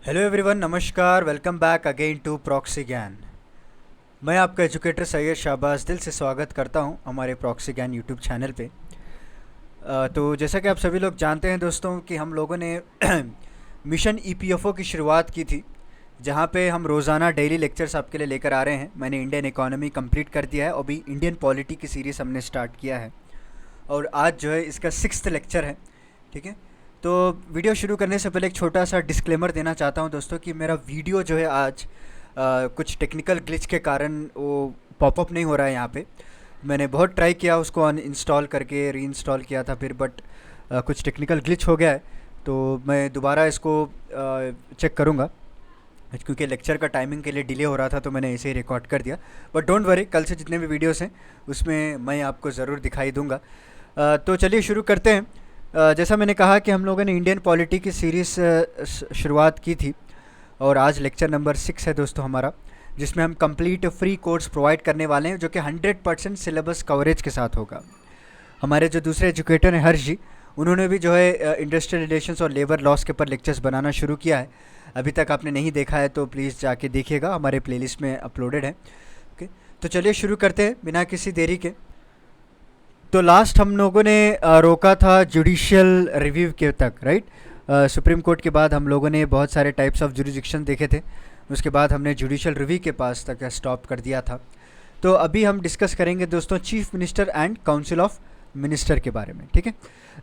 Hello everyone, नमस्कार। Welcome back again to proxy Gyan. मैं आपका एजुकेटर सैयद शाहबाज दिल से स्वागत करता हूं हमारे प्रॉक्सी ज्ञान यूट्यूब चैनल पे। तो जैसा कि आप सभी लोग जानते हैं दोस्तों कि हम लोगों ने मिशन ईपीएफओ की शुरुआत की थी, जहां पे हम रोज़ाना डेली लेक्चर्स आपके लिए लेकर आ रहे हैं। मैंने इंडियन इकोनॉमी कंप्लीट कर दिया है और अभी इंडियन पॉलिटी की सीरीज़ हमने स्टार्ट किया है और आज जो है इसका 6th लेक्चर है। ठीक है, तो वीडियो शुरू करने से पहले एक छोटा सा डिस्क्लेमर देना चाहता हूं दोस्तों कि मेरा वीडियो जो है आज कुछ टेक्निकल ग्लिच के कारण वो पॉपअप नहीं हो रहा है यहाँ पे। मैंने बहुत ट्राई किया उसको अनइंस्टॉल करके रीइंस्टॉल किया था फिर, बट कुछ टेक्निकल ग्लिच हो गया है। तो मैं दोबारा इसको चेक करूँगा, क्योंकि लेक्चर का टाइमिंग के लिए डिले हो रहा था तो मैंने ऐसे ही रिकॉर्ड कर दिया। बट डोंट वरी, कल से जितने भी वीडियोस हैं उसमें मैं आपको ज़रूर दिखाई दूंगा। तो चलिए शुरू करते हैं। जैसा मैंने कहा कि हम लोगों ने इंडियन पॉलिटी की सीरीज़ शुरुआत की थी और आज लेक्चर नंबर 6 है दोस्तों हमारा, जिसमें हम कंप्लीट फ्री कोर्स प्रोवाइड करने वाले हैं जो कि 100% सिलेबस कवरेज के साथ होगा। हमारे जो दूसरे एजुकेटर हैं हर्ष जी, उन्होंने भी जो है इंडस्ट्रियल रिलेशंस और लेबर लॉस के ऊपर लेक्चर्स बनाना शुरू किया है। अभी तक आपने नहीं देखा है तो प्लीज़ जाके देखिएगा, हमारे प्लेलिस्ट में अपलोडेड है। ओके, तो चलिए शुरू करते हैं बिना किसी देरी के। तो लास्ट हम लोगों ने रोका था जुडिशियल रिव्यू के तक, राइट। सुप्रीम कोर्ट के बाद हम लोगों ने बहुत सारे टाइप्स ऑफ जुरिडिक्शन देखे थे, उसके बाद हमने जुडिशियल रिव्यू के पास तक स्टॉप कर दिया था। तो अभी हम डिस्कस करेंगे दोस्तों chief minister and council of minister के बारे में। ठीक है,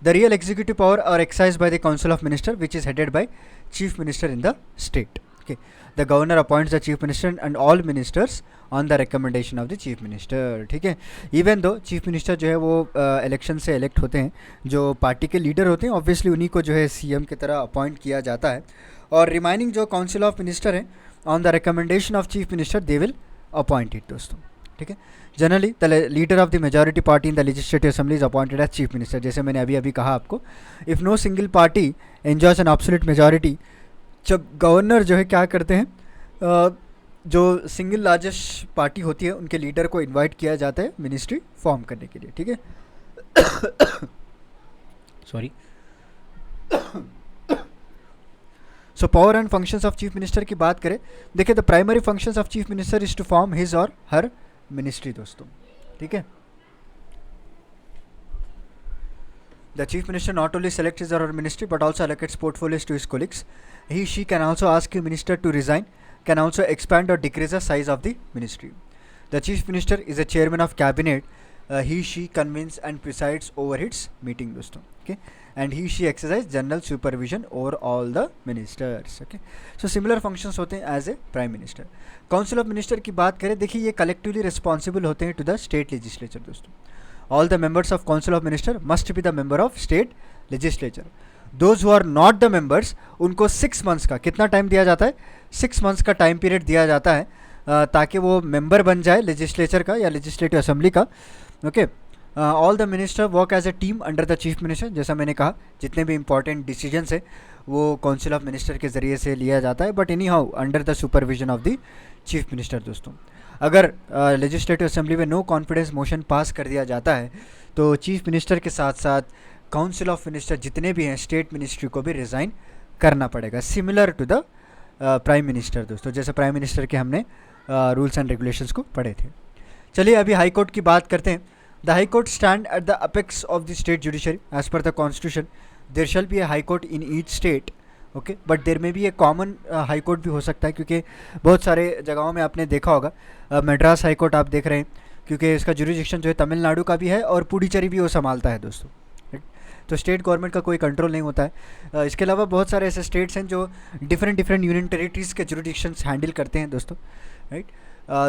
the real executive power are एक्साइज by the council of minister which is headed by chief minister in the state. Okay, the governor appoints the chief minister and all ministers on the recommendation of the chief minister. ठीक है, even though chief minister जो है वो election से elect होते हैं, जो party के लीडर होते हैं, ऑब्वियसली उन्हीं को जो है सीएम की तरह अपॉइंट किया जाता है। और रिमाइनिंग जो काउंसिल ऑफ मिनिस्टर हैं on the recommendation of chief minister they will appoint it दोस्तों। ठीक है, generally the leader of the majority party in the legislative assembly is appointed as chief minister. जैसे मैंने अभी अभी कहा आपको, if no single party enjoys an absolute majority, जब गवर्नर जो है क्या करते हैं, जो सिंगल लार्जेस्ट पार्टी होती है उनके लीडर को इनवाइट किया जाता है मिनिस्ट्री फॉर्म करने के लिए। ठीक है, sorry. So power and functions of chief minister की बात करें, देखिए the primary functions of chief minister is to form his और हर मिनिस्ट्री दोस्तों। ठीक है, the chief minister not only select his और her ministry but also allocates portfolios to his colleagues. He she can also ask a minister to resign, can also expand or decrease the size of the ministry. The chief minister is a chairman of cabinet. He she convenes and presides over its meeting दोस्तों। okay, and he she exercise general supervision over all the ministers। okay, so similar functions होते हैं as a prime minister। council of minister की बात करें, देखिए ये collectively responsible होते हैं to the state legislature दोस्तों। all the members of council of minister must be the member of state legislature. Those who are not the members, उनको 6 months का कितना टाइम दिया जाता है, 6 months का टाइम पीरियड दिया जाता है ताकि वो मेंबर बन जाए लेजिस्लेचर का या लेजिस्लेटिव असेंबली का। Okay, all the minister work as a team under the chief minister. जैसा मैंने कहा, जितने भी इंपॉर्टेंट डिसीजंस है वो काउंसिल ऑफ मिनिस्टर के ज़रिए से लिया जाता है, but any how under the supervision of the chief minister दोस्तों। अगर लेजिस्लेटिव असेंबली में नो कॉन्फिडेंस मोशन पास कर दिया जाता है तो चीफ मिनिस्टर के साथ साथ काउंसिल ऑफ मिनिस्टर जितने भी हैं स्टेट मिनिस्ट्री को भी रिज़ाइन करना पड़ेगा, similar to the prime minister दोस्तों, जैसे प्राइम मिनिस्टर के हमने रूल्स एंड रेगुलेशंस को पढ़े थे। चलिए अभी हाई कोर्ट की बात करते हैं। The high court stand at the apex of the state judiciary as per the constitution. There shall be a high court in each state. Okay, but there में भी एक कॉमन हाई कोर्ट भी हो सकता है, क्योंकि बहुत सारे जगहों में आपने देखा होगा मद्रास हाई कोर्ट आप देख रहे हैं, क्योंकि इसका जुरिडिक्शन जो है तमिलनाडु का भी है और पुडुचेरी भी वो संभालता है दोस्तों। तो स्टेट गवर्नमेंट का कोई कंट्रोल नहीं होता है। इसके अलावा बहुत सारे ऐसे स्टेट्स हैं जो डिफरेंट यूनियन टेरिटरीज़ के जुरिडिक्शंस हैंडल करते हैं दोस्तों, राइट।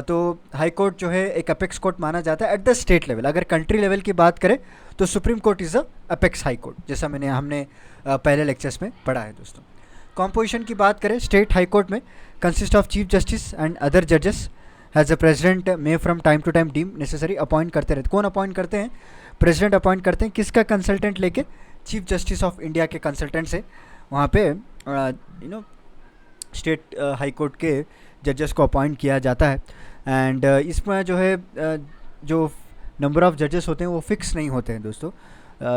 तो हाई कोर्ट जो है एक अपेक्स कोर्ट माना जाता है एट द स्टेट लेवल। अगर कंट्री लेवल की बात करें तो supreme court is a apex high court, जैसा हमने पहले लेक्चर्स में पढ़ा है दोस्तों। कॉम्पोजिशन की बात करें, स्टेट हाई कोर्ट में consist of chief justice and other जजेस has a president may from time to time deem necessary appoint करते रहते। कौन अपॉइंट करते हैं? प्रेसिडेंट अपॉइंट करते हैं। किसका कंसल्टेंट लेके? चीफ जस्टिस ऑफ इंडिया के कंसल्टेंट से वहाँ पे स्टेट हाई कोर्ट के जजेस को अपॉइंट किया जाता है। एंड इसमें जो है जो नंबर ऑफ़ जजेस होते हैं वो फिक्स नहीं होते हैं दोस्तों,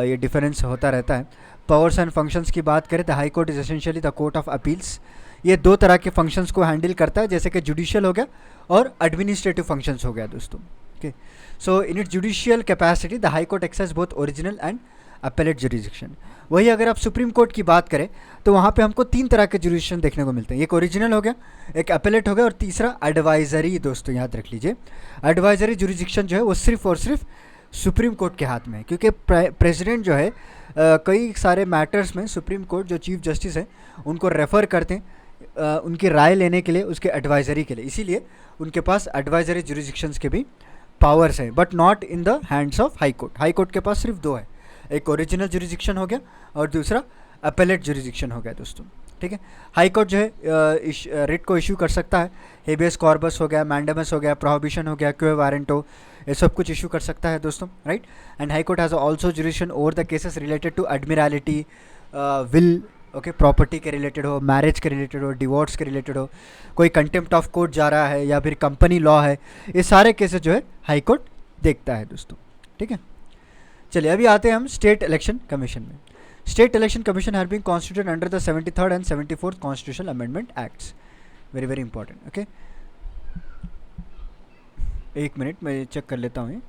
ये डिफरेंस होता रहता है। पावर्स एंड फंक्शंस की बात करें तो high court is essentially the court of appeals. ये दो तरह के फंक्शंस को हैंडल करता है, जैसे कि जुडिशियल हो गया और एडमिनिस्ट्रेटिव फंक्शंस हो गया दोस्तों। Okay, so in its judicial capacity the high court exercises both original and appellate jurisdiction. वही अगर आप सुप्रीम कोर्ट की बात करें तो वहाँ पे हमको तीन तरह के जुरिडिक्शन देखने को मिलते हैं, एक ओरिजिनल हो गया, एक अपेलेट हो गया और तीसरा एडवाइजरी। दोस्तों याद रख लीजिए, एडवाइजरी जुरिडिक्शन जो है वो सिर्फ और सिर्फ सुप्रीम कोर्ट के हाथ में है, क्योंकि प्रेसिडेंट जो है कई सारे मैटर्स में सुप्रीम कोर्ट जो चीफ जस्टिस है उनको रेफ़र करते हैं उनकी राय लेने के लिए, उसके एडवाइजरी के लिए, इसीलिए उनके पास एडवाइजरी जुरिडिक्शंस के भी पावर्स हैं, but not in the hands of high court. High court के पास सिर्फ दो है, एक ओरिजिनल जुरिडिक्शन हो गया और दूसरा अपेलेट जुरिडिक्शन हो गया दोस्तों। ठीक है, हाई कोर्ट जो है रिट को इशू कर सकता है, हेबियस कॉर्पस हो गया, मैंडेमस हो गया, प्रोहिबिशन हो गया, क्वे वारंटो, ये सब कुछ इशू कर सकता है दोस्तों, right. And high court has also jurisdiction over the cases related to admiralty, will, okay, property के रिलेटेड हो, मैरिज के रिलेटेड हो, डिवोर्स के रिलेटेड हो, कोई कंटेम्प्ट ऑफ कोर्ट जा रहा है या फिर कंपनी लॉ है, ये सारे केसेस जो है हाई कोर्ट देखता है दोस्तों। ठीक है, चलिए अभी आते हैं हम स्टेट इलेक्शन कमीशन में। State election commission have been constituted under the 73rd and 74th constitutional amendment acts. Very very important. Okay, एक मिनट मैं चेक कर लेता हूँ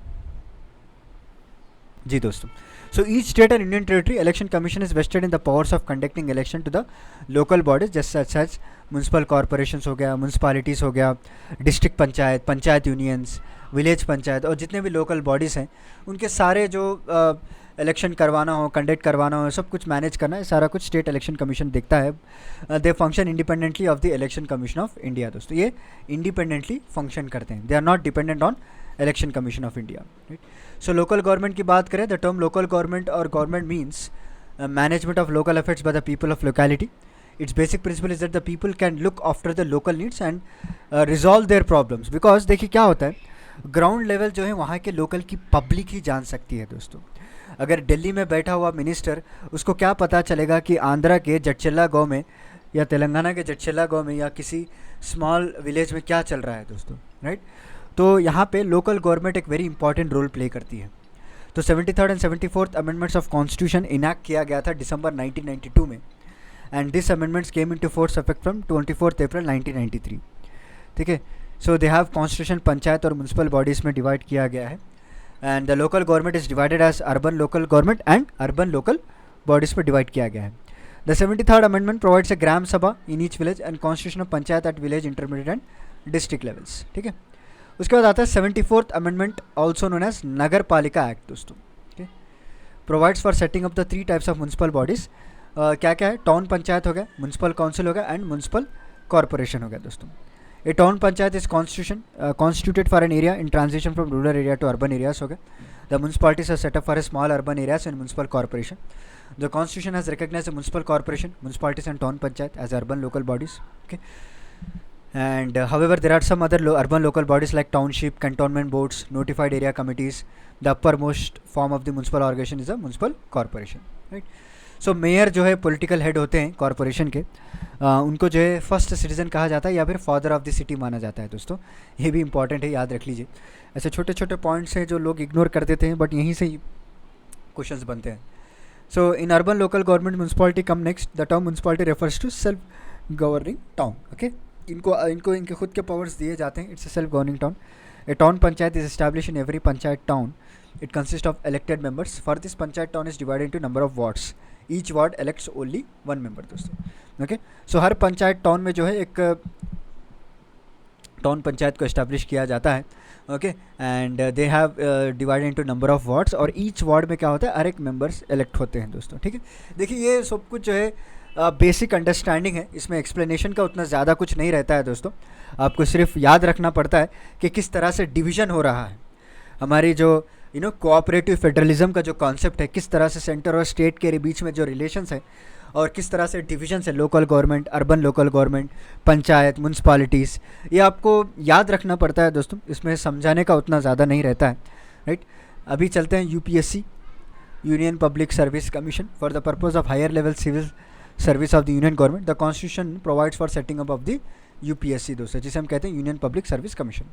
जी दोस्तों। So each state and union territory election commission is vested in the powers of conducting election to the local bodies जैसे such as municipal corporations हो गया, म्यूनसिपालिटीज़ हो गया, district panchayat, panchayat unions, village panchayat और जितने भी लोकल बॉडीज़ हैं उनके सारे जो इलेक्शन करवाना हो, कंडक्ट करवाना हो, सब कुछ मैनेज करना है, सारा कुछ स्टेट इलेक्शन कमीशन देखता है। They function independently of the election commission of India दोस्तों, ये इंडिपेंडेंटली फंक्शन करते हैं, they are not dependent on election commission of India, right. So local government की बात करें, द टर्म लोकल गवर्नमेंट और government means management of local affairs by the people of locality. Its basic principle is that the people can look after the local needs and resolve their problems, because देखिए क्या होता है, ground level जो है वहाँ के local की public ही जान सकती है दोस्तों। अगर दिल्ली में बैठा हुआ मिनिस्टर, उसको क्या पता चलेगा कि आंध्रा के जटचिल्ला गांव में या तेलंगाना के जटचिल्ला गांव में या किसी स्मॉल विलेज में क्या चल रहा है दोस्तों, राइट। तो यहाँ पे लोकल गवर्नमेंट एक वेरी इंपॉर्टेंट रोल प्ले करती है। तो 73rd and 74th amendments of constitution enact किया गया था दिसंबर 1992 में, and this amendments came into force effect from 24 April 1993। ठीक है, so they have constitution panchayat और म्यूनसिपल बॉडीज़ में डिवाइड किया गया है, and the local government is divided as urban local government and urban local bodies पर डिवाइड किया गया है। The 73rd amendment provides a gram sabha in each village and constitution of panchayat at village, intermediate and district levels. ठीक है, उसके बाद आता है 74th amendment also known as Nagar Palika act दोस्तों। ठीक, provides for setting up the 3 types of municipal bodies. क्या क्या है, टाउन पंचायत हो गया, म्यूनसिपल काउंसिल हो गया एंड म्यूनसिपल कॉर्पोरेशन हो गया दोस्तों। A town panchayat is constituted for an area in transition from rural area to urban areas हो गया। The municipalities are set up for a small urban areas and municipal corporation. The constitution has recognized the municipal corporation, municipalities and town panchayat as urban local bodies. Okay. And however, there are some other urban local bodies like township, cantonment boards, notified area committees. The uppermost form of the municipal organization is a municipal corporation. Right. So mayor जो है political head होते हैं corporation के, उनको जो है first citizen कहा जाता है या फिर फादर ऑफ द सिटी माना जाता है दोस्तों। ये भी इंपॉर्टेंट है, याद रख लीजिए। ऐसे छोटे छोटे पॉइंट्स हैं जो लोग इग्नोर कर देते हैं, बट यहीं से क्वेश्चंस बनते हैं। So in urban local government municipality come next. The term municipality refers to self governing town. Okay, इनको इनके खुद के पावर्स दिए जाते हैं। It's a self governing town. A town panchayat is establish in every panchayat town. It consist of elected members. For this panchayat town is divided into number of wards. Each ward elects only 1 member दोस्तों। Okay, so हर panchayat town में जो है एक town panchayat को establish किया जाता है। Okay, and they have divided into number of wards, और ईच वार्ड में क्या होता है, हर एक मेंबर्स इलेक्ट होते हैं दोस्तों। ठीक है, देखिए ये सब कुछ जो है बेसिक अंडरस्टैंडिंग है, इसमें एक्सप्लेनेशन का उतना ज़्यादा कुछ नहीं रहता है दोस्तों। आपको सिर्फ याद रखना पड़ता है कि किस तरह से डिवीज़न हो रहा है। हमारी जो कोऑपरेटिव फेडरलिज्म का जो कॉन्सेप्ट है, किस तरह से सेंटर और स्टेट के बीच में जो रिलेशंस है और किस तरह से डिविजन्स है, local government, urban local government, panchayat, municipalities, ये आपको याद रखना पड़ता है दोस्तों। इसमें समझाने का उतना ज़्यादा नहीं रहता है, राइट। अभी चलते हैं UPSC, union public service commission. For the purpose of higher level civil service of the union government, the constitution provides for setting up of the UPSC दोस्तों, जिसे हम कहते हैं union public service commission.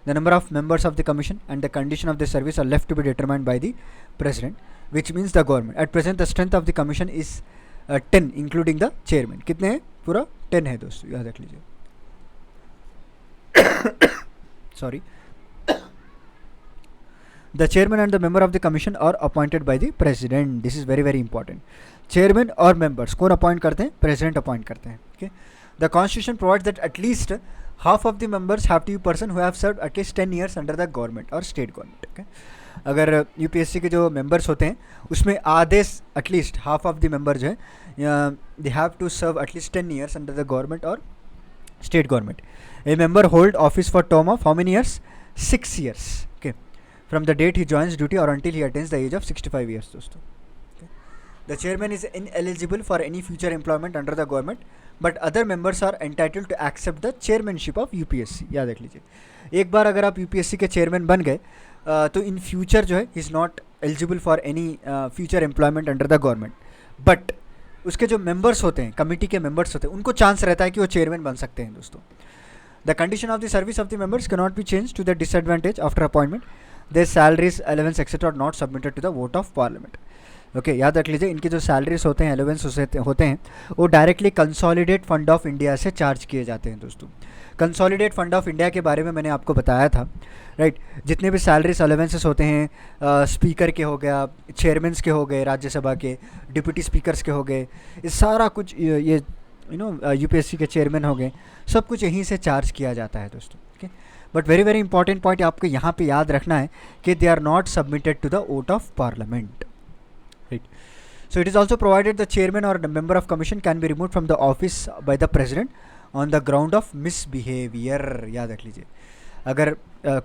The number of members of the commission and the condition of the service are left to be determined by the president, which means the government. At present, the strength of the commission is 10 including the chairman. कितने हैं? पूरा 10 है दोस्तों, याद रख लीजिए। Sorry. The chairman and the member of the commission are appointed by the president. This is very very important. Chairman और members कौन appoint करते हैं? President appoint करते हैं। Okay. The constitution provides that at least half of the members have to be person who have served at least 10 years under the government or state government. Okay. अगर UPSC के जो members होते हैं उसमें आधे at least half of the member जो है they have to serve at least 10 years under the government और state government. A member hold office for term of how many years? 6 years। Okay, from the date he joins duty और until he attains the age of 65 years दोस्तों। The chairman is ineligible for any future employment under the government, but other members are entitled to accept the chairmanship of UPSC। याद रख लीजिए, एक बार अगर आप UPSC के chairman बन गए तो इन फ्यूचर जो है is not eligible for any future employment under the government, but उसके जो मेंबर्स होते हैं, कमेटी के मेंबर्स होते हैं, उनको चांस रहता है कि वो चेयरमैन बन सकते हैं दोस्तों। The condition of the service of the members can not be change to the disadvantage after appointment. Their salaries, allowance etcetera are not submitted to the vote of parliament. Okay, याद रख लीजिए, इनके जो salaries होते हैं, allowance होते हैं, वो directly consolidate fund of India से चार्ज किए जाते हैं दोस्तों। कंसोलिडेट फंड ऑफ इंडिया के बारे में मैंने आपको बताया था, राइट। जितने भी सैलरीज अलेवेंसेस होते हैं, स्पीकर के हो गया, चेयरमैन्स के हो गए, राज्यसभा के डिप्यूटी स्पीकर्स के हो गए, ये सारा कुछ ये यूपीएससी के चेयरमैन हो गए, सब कुछ यहीं से चार्ज किया जाता है दोस्तों। Okay, but very very important point आपको यहाँ पे याद रखना है कि they are not submitted to the vote of parliament, right. So it is also provided the chairman or the member of commission can be removed from the office by the president on the ground of misbehavior। याद रख लीजिए, अगर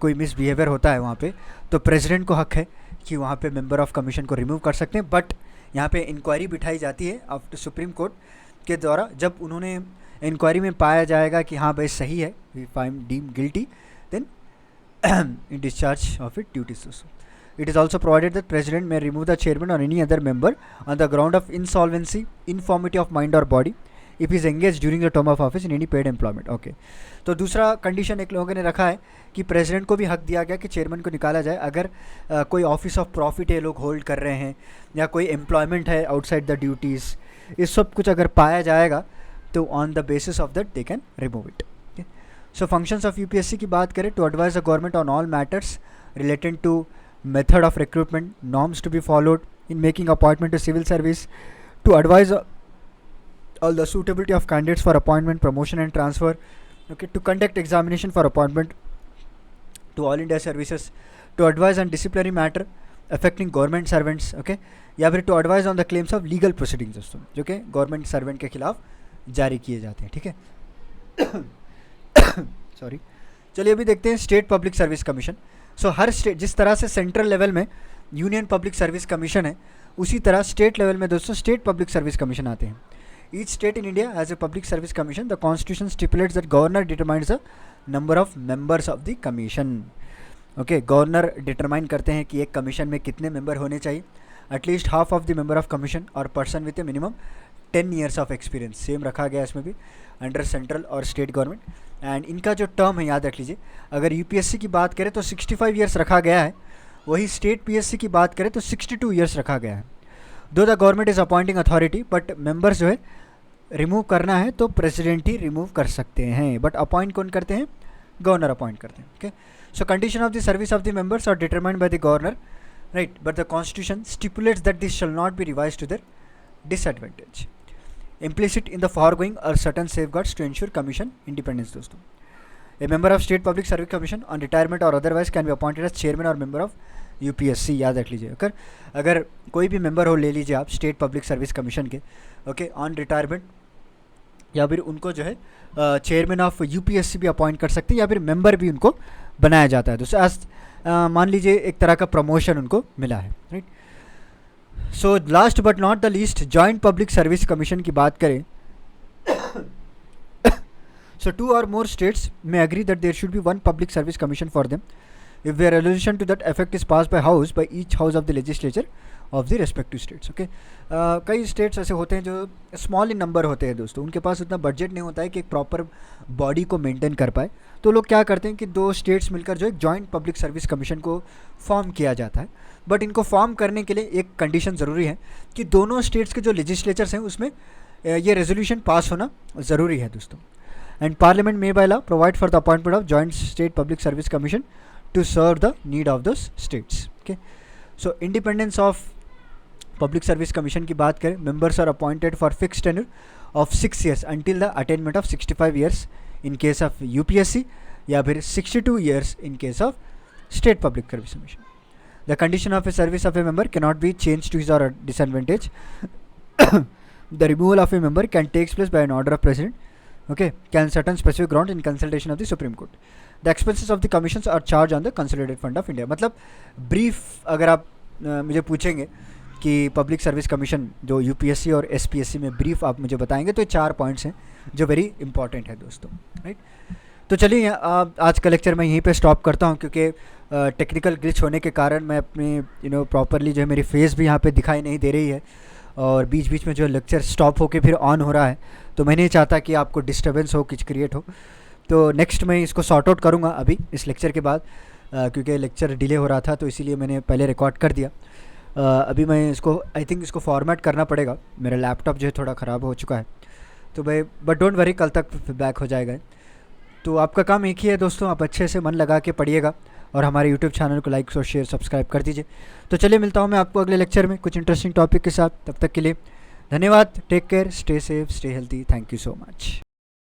कोई misbehaviour होता है वहाँ पे तो प्रेसिडेंट को हक है कि वहाँ पे मेंबर ऑफ कमीशन को रिमूव कर सकते हैं। बट यहाँ पे इंक्वायरी बिठाई जाती है आफ्टर सुप्रीम कोर्ट के द्वारा। जब उन्होंने इंक्वायरी में पाया जाएगा कि हाँ भाई सही है, we find deem guilty, then in discharge of it duties दोस्तों। It is also provided that president may remove the chairman or any other member on the ground of insolvency, infirmity of mind or body if he is engaged during the term of office in any paid employment। Okay, तो दूसरा condition एक लोगों ने रखा है कि president को भी हक दिया गया कि चेयरमैन को निकाला जाए अगर कोई ऑफिस ऑफ प्रॉफिट ये लोग होल्ड कर रहे हैं या कोई एम्प्लॉयमेंट है आउटसाइड द ड्यूटीज़, ये सब कुछ अगर पाया जाएगा तो on the basis of that they can remove it. So functions of UPSC की बात करें तो advise the government on all matters related to method of recruitment, norms to be followed in making appointment to civil service, to advise all the suitability of candidates for appointment, promotion and transfer, okay, to conduct examination for appointment to all India services, to advise on disciplinary matter affecting government servants, okay, या फिर to advise on the claims of legal proceedings दोस्तों जो कि government servant के खिलाफ जारी किए जाते हैं, ठीक है। सॉरी, चलिए अभी देखते हैं स्टेट पब्लिक सर्विस कमीशन। सो हर स्टेट, जिस तरह से सेंट्रल लेवल में यूनियन पब्लिक सर्विस कमीशन है, उसी तरह स्टेट लेवल में दोस्तों स्टेट पब्लिक सर्विस कमीशन आते हैं। Each state in India has a public service commission. The constitution stipulates that governor determines the number of members of the commission. Okay, governor determine करते हैं कि एक commission में कितने मेंबर होने चाहिए। At least half of the member of commission और person with a minimum 10 years of experience, same रखा गया इसमें भी अंडर सेंट्रल और स्टेट गवर्नमेंट। एंड इनका जो टर्म है याद रख लीजिए, अगर यूपीएससी की बात करें तो 65 years रखा गया है, वही स्टेट पीएससी की बात करें तो 62 years रखा गया है। दो the government is appointing authority, but members जो है रिमूव करना है तो प्रेसिडेंट ही रिमूव कर सकते हैं, बट अपॉइंट कौन करते हैं? गवर्नर अपॉइंट करते हैं। Okay, so condition of the service of the members are determined by the governor, right, but the constitution stipulates that this shall not be revised to their disadvantage. Implicit in the foregoing are certain safeguards to ensure commission independence दोस्तों। A member of state public service commission on retirement or otherwise can be appointed as chairman or member of UPSC। याद रख लीजिए, अगर कोई भी member हो, ले लीजिए आप स्टेट पब्लिक सर्विस कमीशन के, ओके, ऑन रिटायरमेंट, या फिर उनको जो है चेयरमैन ऑफ यूपीएससी भी अपॉइंट कर सकते हैं या फिर मेंबर भी उनको बनाया जाता है दोस्तों। एज मान लीजिए एक तरह का प्रमोशन उनको मिला है, right. So last but not the least, joint public service commission की बात करें सो 2 or more states may agree that there should be one public service commission for them if their resolution to that effect is passed by each house of the legislature of the respective states। Okay, कई states ऐसे होते हैं जो small in number होते हैं दोस्तों, उनके पास उतना बजट नहीं होता है कि एक प्रॉपर बॉडी को मेंटेन कर पाए, तो लोग क्या करते हैं कि 2 स्टेट्स मिलकर जो एक जॉइंट पब्लिक सर्विस कमीशन को फॉर्म किया जाता है। बट इनको फॉर्म करने के लिए एक कंडीशन ज़रूरी है कि दोनों स्टेट्स के जो लेजिस्लेचर्स हैं उसमें ये रेजोल्यूशन पास होना ज़रूरी है दोस्तों। एंड पार्लियामेंट में by law provide for the appointment of joint state public service commission to serve the need of the states. Okay, so independence of public service commission की बात करें, members are appointed for fix tenure of 6 years until the attainment of 65 years in case of UPSC, या फिर 62 years in case of state public service commission. The condition of a service of a member cannot be change to his or disadvantage. The removal of a member can takes place by an order of president, okay, can certain specific ground in consultation of the Supreme Court. The expenses of the commissions are charged on the Consolidated Fund of India. मतलब brief अगर आप मुझे पूछेंगे कि public service commission जो UPSC और SPSC में brief आप मुझे बताएंगे, तो ये 4 पॉइंट्स हैं जो वेरी इंपॉर्टेंट है दोस्तों, राइट। तो चलिए आज का लेक्चर मैं यहीं पे स्टॉप करता हूँ, क्योंकि टेक्निकल ग्लिच होने के कारण मैं अपनी प्रॉपरली जो है मेरी फेस भी यहाँ पे दिखाई नहीं दे रही है, और बीच बीच में जो लेक्चर स्टॉप होके फिर ऑन हो रहा है, तो मैं नहीं चाहता कि आपको डिस्टर्बेंस हो, कुछ क्रिएट हो। तो नेक्स्ट मैं इसको सॉर्ट आउट करूँगा अभी इस लेक्चर के बाद, क्योंकि लेक्चर डिले हो रहा था तो इसीलिए मैंने पहले रिकॉर्ड कर दिया। अभी मैं इसको आई थिंक इसको फॉर्मेट करना पड़ेगा, मेरा लैपटॉप जो है थोड़ा ख़राब हो चुका है, तो भाई बट डोंट वरी, कल तक बैक हो जाएगा। तो आपका काम एक ही है दोस्तों, आप अच्छे से मन लगा के पढ़िएगा और हमारे यूट्यूब चैनल को लाइक और शेयर सब्सक्राइब कर दीजिए। तो चलिए मिलता हूँ मैं आपको अगले लेक्चर में कुछ इंटरेस्टिंग टॉपिक के साथ। तब तक के लिए धन्यवाद, take care, stay safe, stay healthy, thank you so much.